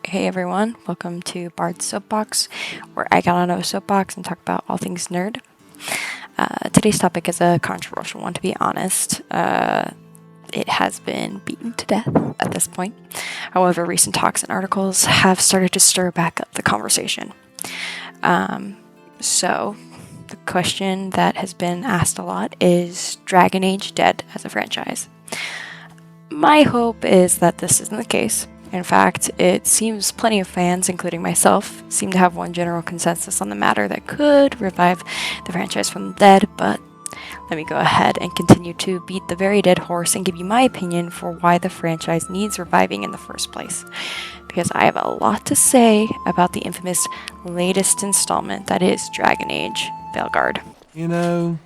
Hey everyone, welcome to Bard's Soapbox, where I get on a soapbox and talk about all things nerd. Today's topic is a controversial one, to be honest. It has been beaten to death at this point. However, recent talks and articles have started to stir back up the conversation. So, the question that has been asked a lot is Dragon Age dead as a franchise? My hope is that this isn't the case. In fact, it seems plenty of fans, including myself, seem to have one general consensus on the matter that could revive the franchise from the dead, but let me go ahead and continue to beat the very dead horse and give you my opinion for why the franchise needs reviving in the first place. Because I have a lot to say about the infamous latest installment that is Dragon Age Veilguard. You know,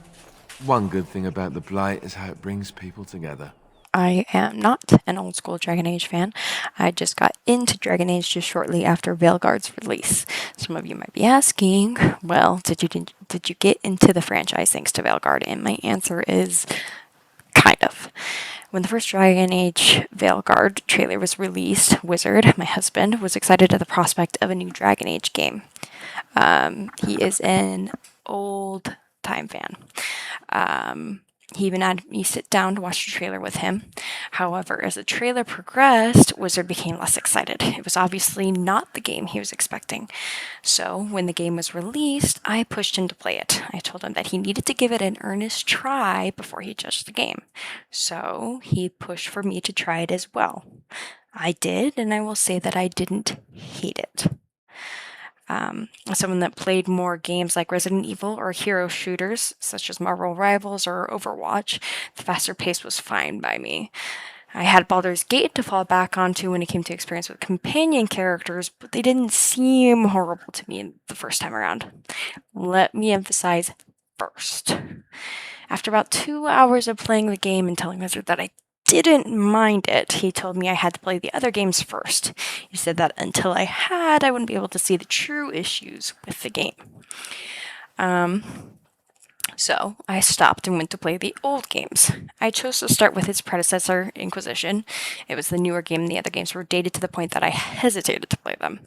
one good thing about the Blight is how it brings people together. I am not an old school Dragon Age fan. I just got into Dragon Age just shortly after Veilguard's release. Some of you might be asking, well, did you get into the franchise thanks to Veilguard? And my answer is kind of. When the first Dragon Age Veilguard trailer was released, Wizard, my husband, was excited at the prospect of a new Dragon Age game. He is an old time fan. He even had me sit down to watch the trailer with him. However, as the trailer progressed, Wizard became less excited. It was obviously not the game he was expecting. So, when the game was released, I pushed him to play it. I told him that he needed to give it an earnest try before he judged the game. So, he pushed for me to try it as well. I did, and I will say that I didn't hate it. Someone that played more games like Resident Evil or hero shooters, such as Marvel Rivals or Overwatch, the faster pace was fine by me. I had Baldur's Gate to fall back onto when it came to experience with companion characters, but they didn't seem horrible to me the first time around. Let me emphasize first. After about 2 hours of playing the game and telling Wizard that I didn't mind it, he told me I had to play the other games first. He said that until I had, I wouldn't be able to see the true issues with the game. So I stopped and went to play the old games. I chose to start with its predecessor, Inquisition. It was the newer game, and the other games were dated to the point that I hesitated to play them.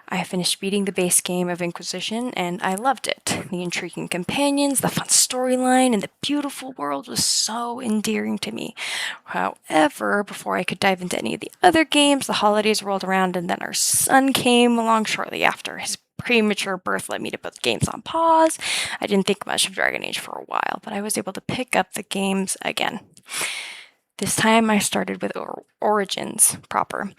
I finished beating the base game of Inquisition, and I loved it. The intriguing companions, the fun storyline, and the beautiful world was so endearing to me. However, before I could dive into any of the other games, the holidays rolled around, and then our son came along shortly after. His premature birth led me to put the games on pause. I didn't think much of Dragon Age for a while, but I was able to pick up the games again. This time I started with Origins proper.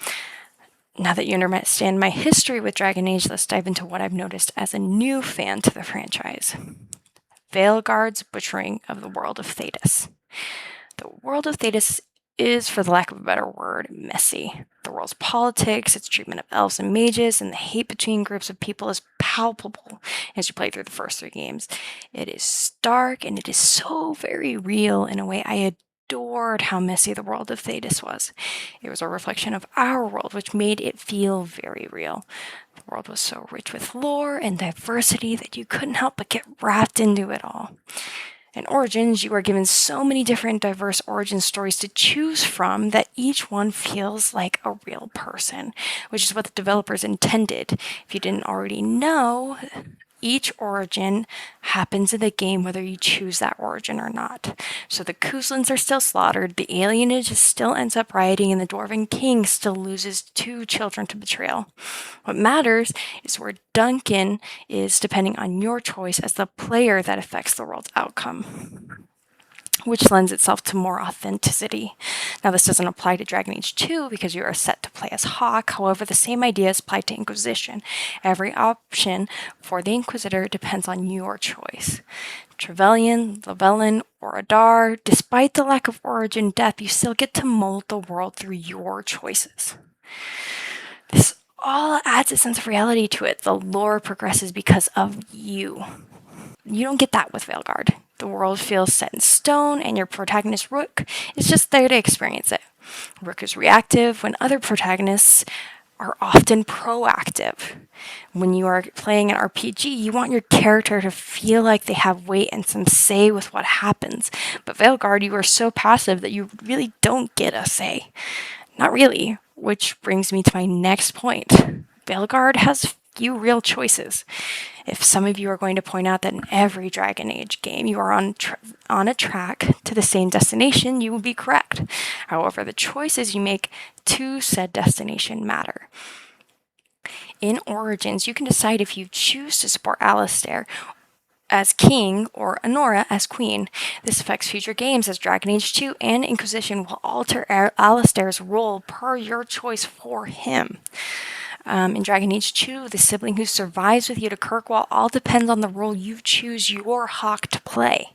Now that you understand my history with Dragon Age, let's dive into what I've noticed as a new fan to the franchise. Veilguard's butchering of the world of Thedas. The world of Thedas is, for the lack of a better word, messy. The world's politics, its treatment of elves and mages, and the hate between groups of people is palpable as you play through the first 3 games. It is stark, and it is so very real in a way I adored how messy the world of Thedas was. It was a reflection of our world, which made it feel very real. The world was so rich with lore and diversity that you couldn't help but get wrapped into it all. In Origins, you are given so many different diverse origin stories to choose from that each one feels like a real person, which is what the developers intended. If you didn't already know, each origin happens in the game whether you choose that origin or not. So the Kuzlins are still slaughtered, the alienage still ends up rioting, and the Dwarven King still loses 2 children to betrayal. What matters is where Duncan is depending on your choice as the player that affects the world's outcome, which lends itself to more authenticity. Now, this doesn't apply to Dragon Age 2 because you are set to play as Hawke. However, the same ideas apply to Inquisition. Every option for the Inquisitor depends on your choice. Trevelyan, Lavellan, or Adar, despite the lack of origin depth, you still get to mold the world through your choices. This all adds a sense of reality to it. The lore progresses because of you. You don't get that with Veilguard. The world feels set in stone, and your protagonist, Rook, is just there to experience it. Rook is reactive when other protagonists are often proactive. When you are playing an RPG, you want your character to feel like they have weight and some say with what happens. But Veilguard, you are so passive that you really don't get a say. Not really, which brings me to my next point. Veilguard has few real choices. If some of you are going to point out that in every Dragon Age game you are on a track to the same destination, you will be correct. However, the choices you make to said destination matter. In Origins, you can decide if you choose to support Alistair as king or Honora as queen. This affects future games as Dragon Age 2 and Inquisition will alter Alistair's role per your choice for him. In Dragon Age 2, the sibling who survives with you to Kirkwall all depends on the role you choose your Hawke to play.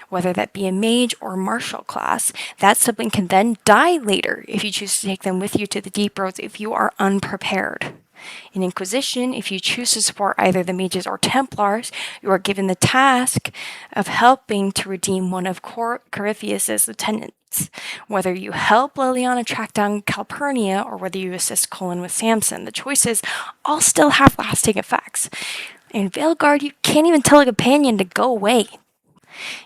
Whether that be a mage or martial class, that sibling can then die later if you choose to take them with you to the Deep Roads if you are unprepared. In Inquisition, if you choose to support either the mages or Templars, you are given the task of helping to redeem one of Corypheus's lieutenants. Whether you help Leliana track down Calpurnia or whether you assist Cullen with Samson, the choices all still have lasting effects. In Veilguard, you can't even tell a companion to go away.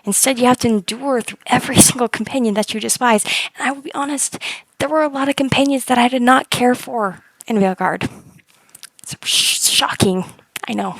Instead, you have to endure through every single companion that you despise. And I will be honest, there were a lot of companions that I did not care for in Veilguard. It's shocking, I know.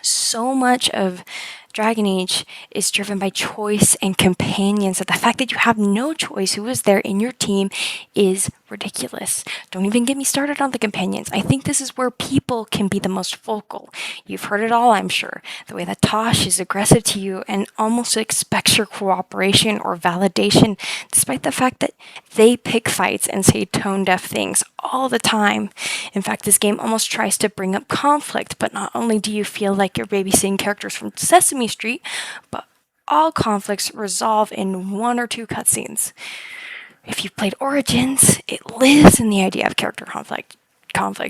So much of Dragon Age is driven by choice and companions. That the fact that you have no choice who is there in your team is ridiculous. Don't even get me started on the companions. I think this is where people can be the most vocal. You've heard it all, I'm sure. The way that Tosh is aggressive to you and almost expects your cooperation or validation, despite the fact that they pick fights and say tone-deaf things all the time. In fact, this game almost tries to bring up conflict, but not only do you feel like you're babysitting characters from Sesame Street, but all conflicts resolve in 1 or 2 cutscenes. If you've played Origins, it lives in the idea of character conflict,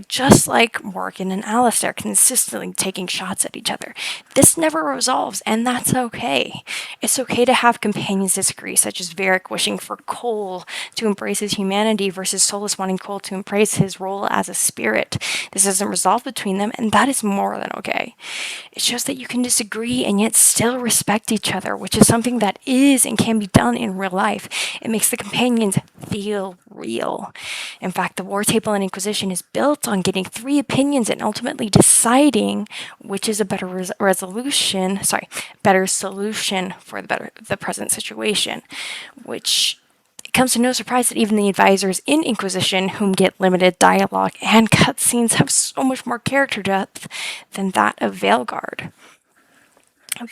just like Morgan and Alistair consistently taking shots at each other. This never resolves, and that's okay. It's okay to have companions disagree, such as Varric wishing for Cole to embrace his humanity versus Solas wanting Cole to embrace his role as a spirit. This isn't resolved between them, and that is more than okay. It shows that you can disagree and yet still respect each other, which is something that is and can be done in real life. It makes the companions feel real. In fact, the War Table in Inquisition is built on getting 3 opinions and ultimately deciding which is a better better solution for the present situation, which it comes to no surprise that even the advisors in Inquisition, whom get limited dialogue and cutscenes, have so much more character depth than that of Veilguard.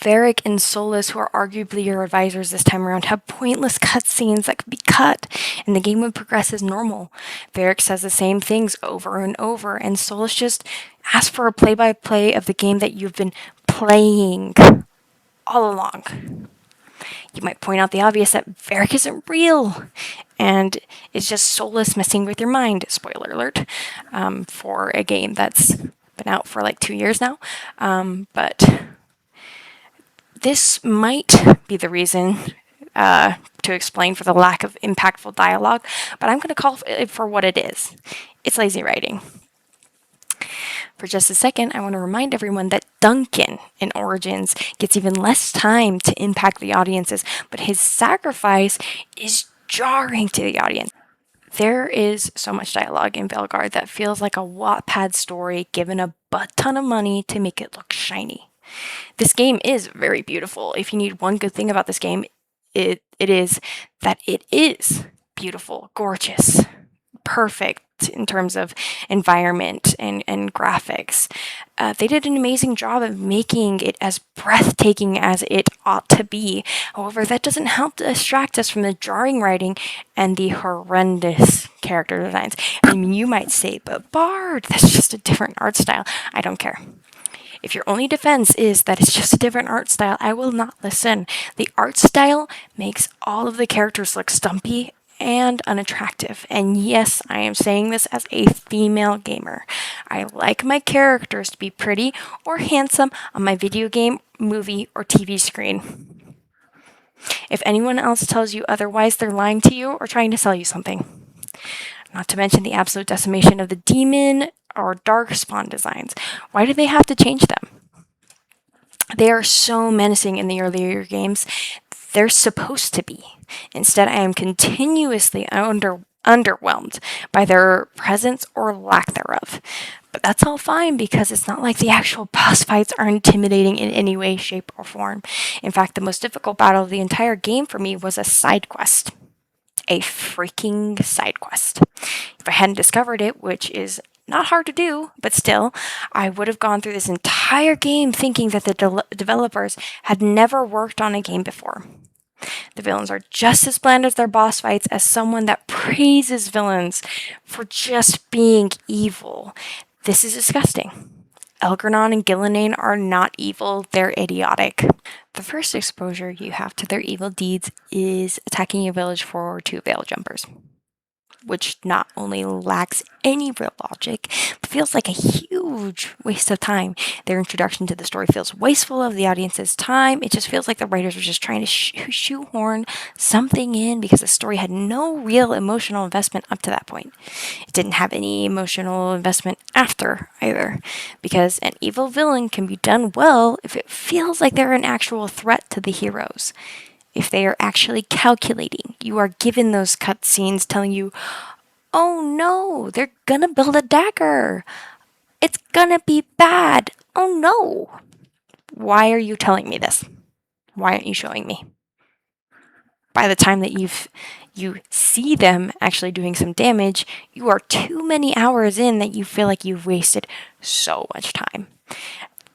Varric and Solas, who are arguably your advisors this time around, have pointless cutscenes that could be cut, and the game would progress as normal. Varric says the same things over and over, and Solas just asks for a play-by-play of the game that you've been playing all along. You might point out the obvious that Varric isn't real, and it's just Solas messing with your mind, spoiler alert, for a game that's been out for like 2 years now, but this might be the reason to explain for the lack of impactful dialogue, but I'm going to call it for what it is. It's lazy writing. For just a second, I want to remind everyone that Duncan in Origins gets even less time to impact the audiences, but his sacrifice is jarring to the audience. There is so much dialogue in Veilguard that feels like a Wattpad story given a butt ton of money to make it look shiny. This game is very beautiful. If you need one good thing about this game, it is that it is beautiful, gorgeous, perfect in terms of environment and graphics. They did an amazing job of making it as breathtaking as it ought to be. However, that doesn't help to distract us from the jarring writing and the horrendous character designs. I mean, you might say, but Bard, that's just a different art style. I don't care. If your only defense is that it's just a different art style, I will not listen. The art style makes all of the characters look stumpy and unattractive. And yes, I am saying this as a female gamer. I like my characters to be pretty or handsome on my video game, movie, or TV screen. If anyone else tells you otherwise, they're lying to you or trying to sell you something. Not to mention the absolute decimation of the demon or darkspawn designs. Why do they have to change them? They are so menacing in the earlier games. They're supposed to be. Instead, I am continuously underwhelmed by their presence or lack thereof. But that's all fine because it's not like the actual boss fights are intimidating in any way, shape, or form. In fact, the most difficult battle of the entire game for me was a side quest. A freaking side quest. If I hadn't discovered it, which is not hard to do, but still, I would have gone through this entire game thinking that the developers had never worked on a game before. The villains are just as bland as their boss fights as someone that praises villains for just being evil. This is disgusting. Elgranon and Gillenane are not evil, they're idiotic. The first exposure you have to their evil deeds is attacking a village for 2 veil jumpers, which not only lacks any real logic, but feels like a huge waste of time. Their introduction to the story feels wasteful of the audience's time. It just feels like the writers were just trying to shoehorn something in because the story had no real emotional investment up to that point. It didn't have any emotional investment after either, because an evil villain can be done well if it feels like they're an actual threat to the heroes. If they are actually calculating, you are given those cutscenes telling you, oh no, they're gonna build a dagger. It's gonna be bad. Oh no. Why are you telling me this? Why aren't you showing me? By the time that you see them actually doing some damage, you are too many hours in that you feel like you've wasted so much time.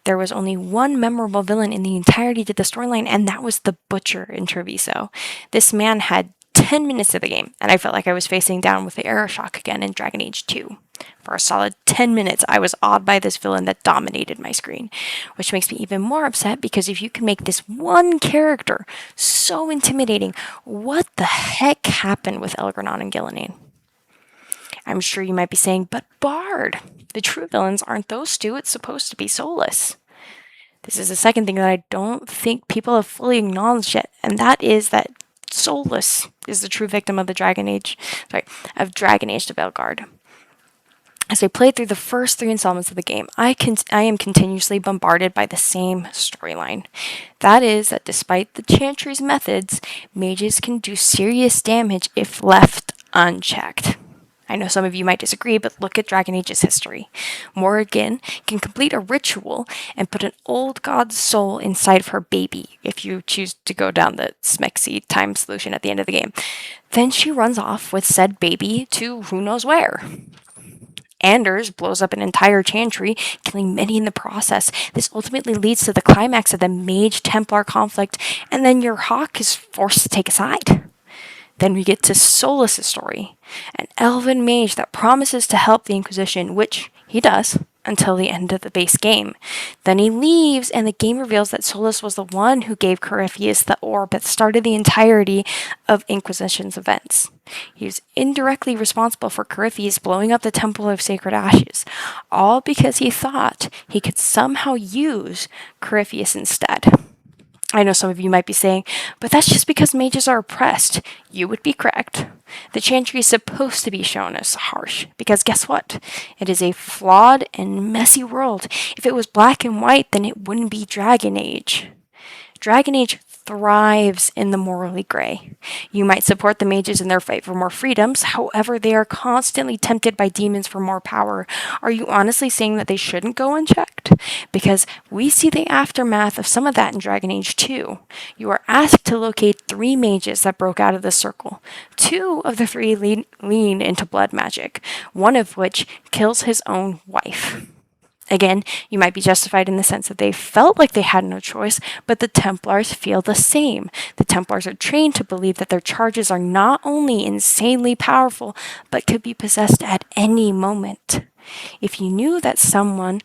There was only one memorable villain in the entirety of the storyline, and that was the Butcher in Treviso. This man had 10 minutes of the game, and I felt like I was facing down with the Aeroshock again in Dragon Age 2. For a solid 10 minutes, I was awed by this villain that dominated my screen, which makes me even more upset because if you can make this one character so intimidating, what the heck happened with Elgranon and Gillenane? I'm sure you might be saying, but Bard, the true villains aren't those two, it's supposed to be Solas. This is the second thing that I don't think people have fully acknowledged yet, and that is that Solas is the true victim of Dragon Age to Belgard. As I played through the first 3 installments of the game, I am continuously bombarded by the same storyline. That is that despite the Chantry's methods, mages can do serious damage if left unchecked. I know some of you might disagree, but look at Dragon Age's history. Morrigan can complete a ritual and put an old god's soul inside of her baby, if you choose to go down the Smexy time solution at the end of the game. Then she runs off with said baby to who knows where. Anders blows up an entire chantry, killing many in the process. This ultimately leads to the climax of the Mage-Templar conflict, and then your hawk is forced to take a side. Then we get to Solas' story, an elven mage that promises to help the Inquisition, which he does, until the end of the base game. Then he leaves, and the game reveals that Solas was the one who gave Corypheus the orb that started the entirety of Inquisition's events. He was indirectly responsible for Corypheus blowing up the Temple of Sacred Ashes, all because he thought he could somehow use Corypheus instead. I know some of you might be saying, but that's just because mages are oppressed. You would be correct. The Chantry is supposed to be shown as harsh, because guess what? It is a flawed and messy world. If it was black and white, then it wouldn't be Dragon Age. Dragon Age thrives in the morally gray. You might support the mages in their fight for more freedoms, however, they are constantly tempted by demons for more power. Are you honestly saying that they shouldn't go unchecked? Because we see the aftermath of some of that in Dragon Age 2. You are asked to locate 3 mages that broke out of the circle. 2 of the 3 lean into blood magic, one of which kills his own wife. Again, you might be justified in the sense that they felt like they had no choice, but the Templars feel the same. The Templars are trained to believe that their charges are not only insanely powerful, but could be possessed at any moment. If you knew that someone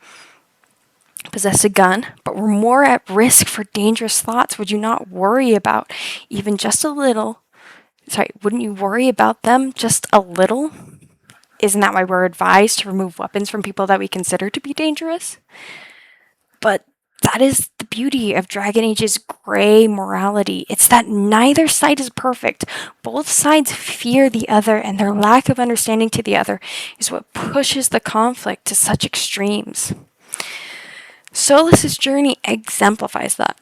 possessed a gun, but were more at risk for dangerous thoughts, would you not worry about even just a little? Wouldn't you worry about them just a little? Isn't that why we're advised to remove weapons from people that we consider to be dangerous? But that is the beauty of Dragon Age's gray morality. It's that neither side is perfect. Both sides fear the other, and their lack of understanding to the other is what pushes the conflict to such extremes. Solas' journey exemplifies that.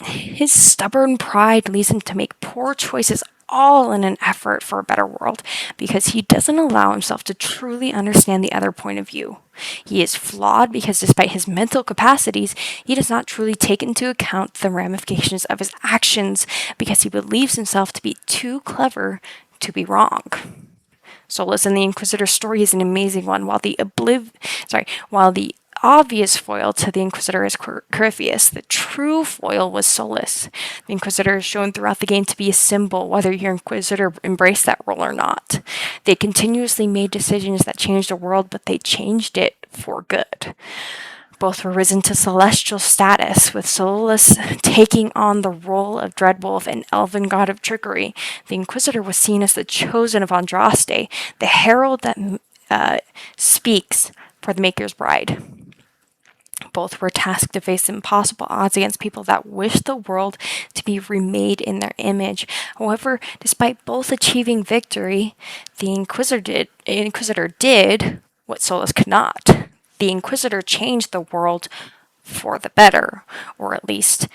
His stubborn pride leads him to make poor choices all in an effort for a better world because he doesn't allow himself to truly understand the other point of view. He is flawed because despite his mental capacities, he does not truly take into account the ramifications of his actions because he believes himself to be too clever to be wrong. Solus in the Inquisitor's story is an amazing one, while the obvious foil to the Inquisitor is Corypheus. The true foil was Solus. The Inquisitor is shown throughout the game to be a symbol, whether your Inquisitor embraced that role or not. They continuously made decisions that changed the world, but they changed it for good. Both were risen to celestial status, with Solus taking on the role of Dreadwolf and elven god of trickery. The Inquisitor was seen as the chosen of Andraste, the herald that speaks for the Maker's Bride. Both were tasked to face impossible odds against people that wished the world to be remade in their image. However, despite both achieving victory, the Inquisitor did what Solus could not. The Inquisitor changed the world for the better, or at least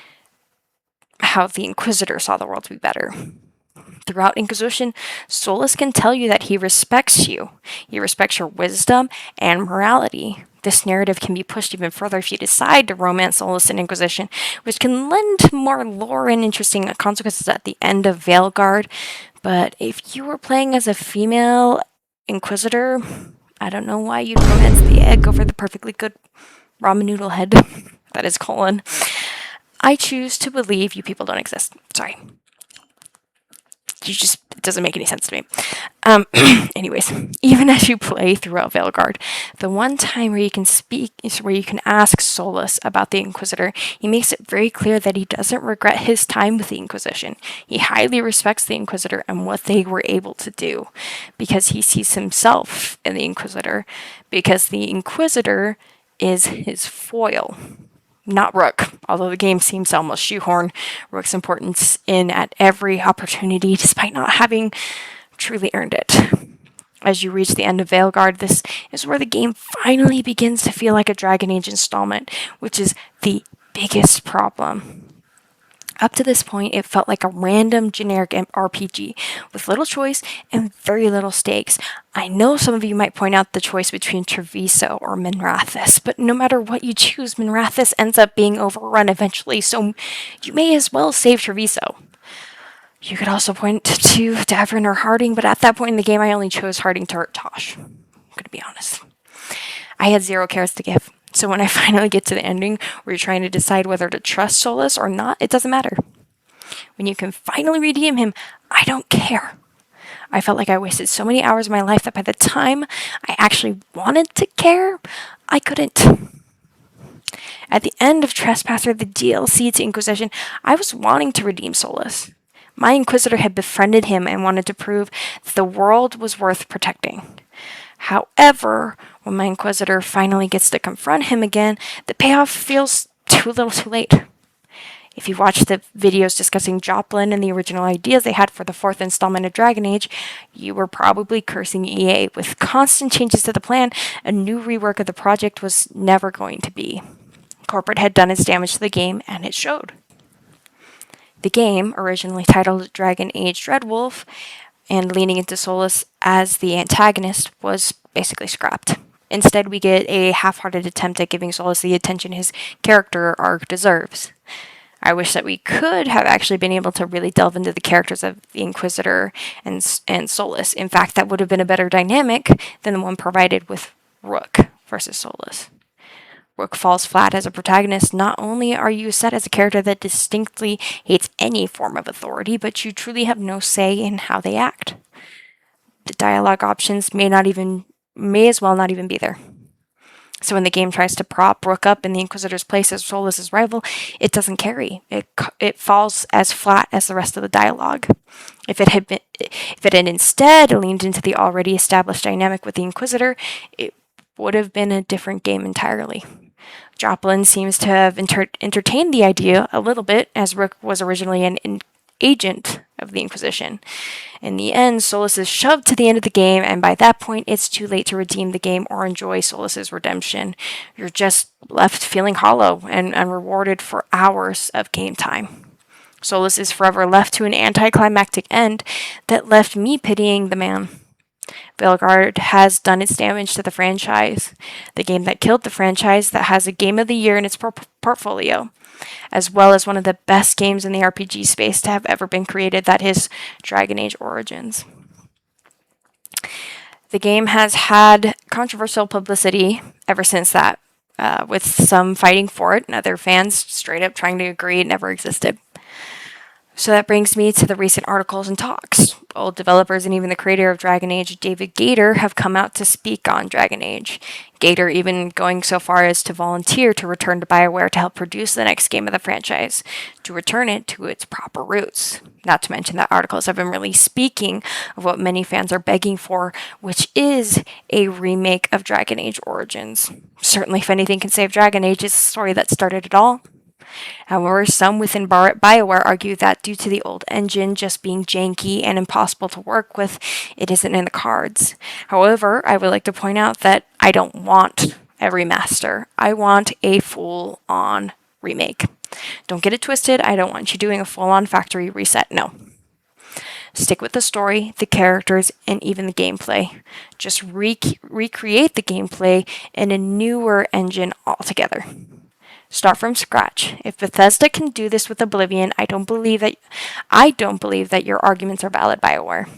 how the Inquisitor saw the world to be better. Throughout Inquisition, Solus can tell you that he respects you. He respects your wisdom and morality. This narrative can be pushed even further if you decide to romance Solus in Inquisition, which can lend more lore and interesting consequences at the end of Veilguard. But if you were playing as a female Inquisitor, I don't know why you'd romance the egg over the perfectly good ramen noodle head. That is colon. I choose to believe you people don't exist. Sorry. It doesn't make any sense to me. Anyways, even as you play throughout Veilguard, the one time where you can speak is where you can ask Solus about the Inquisitor. He makes it very clear that he doesn't regret his time with the Inquisition. He highly respects the Inquisitor and what they were able to do, because he sees himself in the Inquisitor, because the Inquisitor is his foil. Not Rook, although the game seems to almost shoehorn Rook's importance in at every opportunity, despite not having truly earned it. As you reach the end of Veilguard, this is where the game finally begins to feel like a Dragon Age installment, which is the biggest problem. Up to this point, it felt like a random generic RPG with little choice and very little stakes. I know some of you might point out the choice between Treviso or Minrathous, but no matter what you choose, Minrathous ends up being overrun eventually, so you may as well save Treviso. You could also point to Davrin or Harding, but at that point in the game, I only chose Harding to hurt Tosh. I'm gonna be honest. I had 0 cares to give. So when I finally get to the ending where you're trying to decide whether to trust Solus or not, it doesn't matter. When you can finally redeem him, I don't care. I felt like I wasted so many hours of my life that by the time I actually wanted to care, I couldn't. At the end of Trespasser, the DLC to Inquisition, I was wanting to redeem Solus. My Inquisitor had befriended him and wanted to prove that the world was worth protecting. However, when my Inquisitor finally gets to confront him again, the payoff feels too little too late. If you watch the videos discussing Joplin and the original ideas they had for the 4th installment of Dragon Age, you were probably cursing EA. With constant changes to the plan, a new rework of the project was never going to be. Corporate had done its damage to the game, and it showed. The game, originally titled Dragon Age Dreadwolf, and leaning into Solus as the antagonist, was basically scrapped. Instead, we get a half-hearted attempt at giving Solus the attention his character arc deserves. I wish that we could have actually been able to really delve into the characters of the Inquisitor and Solus. In fact, that would have been a better dynamic than the one provided with Rook versus Solus. Rook falls flat as a protagonist. Not only are you set as a character that distinctly hates any form of authority, but you truly have no say in how they act. The dialogue options may as well not even be there. So when the game tries to prop Rook up in the Inquisitor's place as Solus's rival, it doesn't carry. It falls as flat as the rest of the dialogue. If it had instead leaned into the already established dynamic with the Inquisitor, it would have been a different game entirely. Joplin seems to have entertained the idea a little bit, as Rook was originally an agent of the Inquisition. In the end, Solus is shoved to the end of the game, and by that point, it's too late to redeem the game or enjoy Solus's redemption. You're just left feeling hollow and unrewarded for hours of game time. Solus is forever left to an anticlimactic end that left me pitying the man. Veilguard has done its damage to the franchise, the game that killed the franchise that has a Game of the Year in its portfolio, as well as one of the best games in the RPG space to have ever been created, that is Dragon Age Origins. The game has had controversial publicity ever since that, with some fighting for it and other fans straight up trying to agree it never existed. So that brings me to the recent articles and talks. Old developers and even the creator of Dragon Age, David Gaider, have come out to speak on Dragon Age. Gaider even going so far as to volunteer to return to BioWare to help produce the next game of the franchise, to return it to its proper roots. Not to mention that articles have been really speaking of what many fans are begging for, which is a remake of Dragon Age Origins. Certainly, if anything can save Dragon Age, it's the story that started it all. However, some within BioWare argue that due to the old engine just being janky and impossible to work with, it isn't in the cards. However, I would like to point out that I don't want a remaster. I want a full-on remake. Don't get it twisted, I don't want you doing a full-on factory reset, no. Stick with the story, the characters, and even the gameplay. Just recreate the gameplay in a newer engine altogether. Start from scratch. If Bethesda can do this with Oblivion, I don't believe that your arguments are valid, BioWare.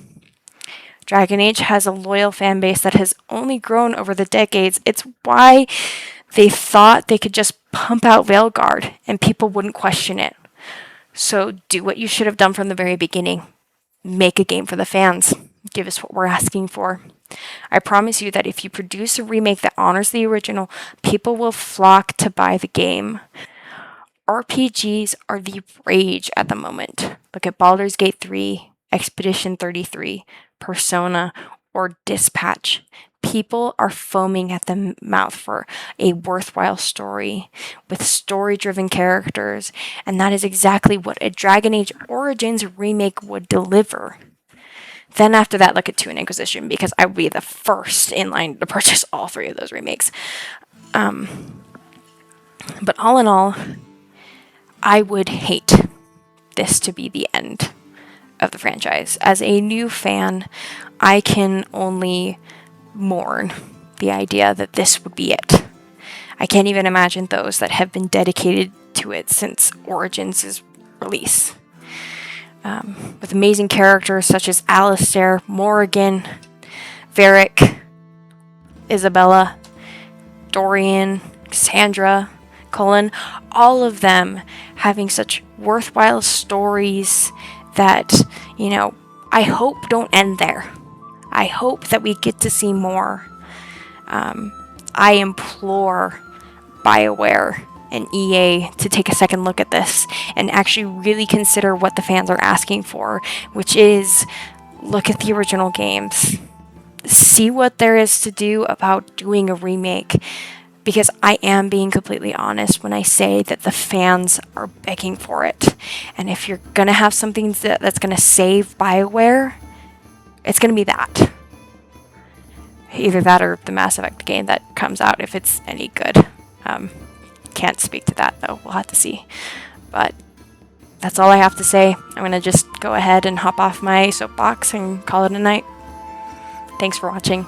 Dragon Age has a loyal fan base that has only grown over the decades. It's why they thought they could just pump out Veilguard and people wouldn't question it. So do what you should have done from the very beginning. Make a game for the fans. Give us what we're asking for. I promise you that if you produce a remake that honors the original, people will flock to buy the game. RPGs are the rage at the moment. Look at Baldur's Gate 3, Expedition 33, Persona, or Dispatch. People are foaming at the mouth for a worthwhile story with story-driven characters, and that is exactly what a Dragon Age Origins remake would deliver. Then after that, look at Tune Inquisition, because I would be the first in line to purchase all three of those remakes. But all in all, I would hate this to be the end of the franchise. As a new fan, I can only mourn the idea that this would be it. I can't even imagine those that have been dedicated to it since Origins' release. With amazing characters such as Alistair, Morrigan, Varric, Isabella, Dorian, Cassandra, Cullen, all of them having such worthwhile stories that, I hope don't end there. I hope that we get to see more. I implore BioWare and EA to take a second look at this and actually really consider what the fans are asking for, which is look at the original games. See what there is to do about doing a remake. Because I am being completely honest when I say that the fans are begging for it. And if you're going to have something that's going to save BioWare, it's going to be that. Either that or the Mass Effect game that comes out, if it's any good. Can't speak to that, though. We'll have to see. But that's all I have to say. I'm going to just go ahead and hop off my soapbox and call it a night. Thanks for watching.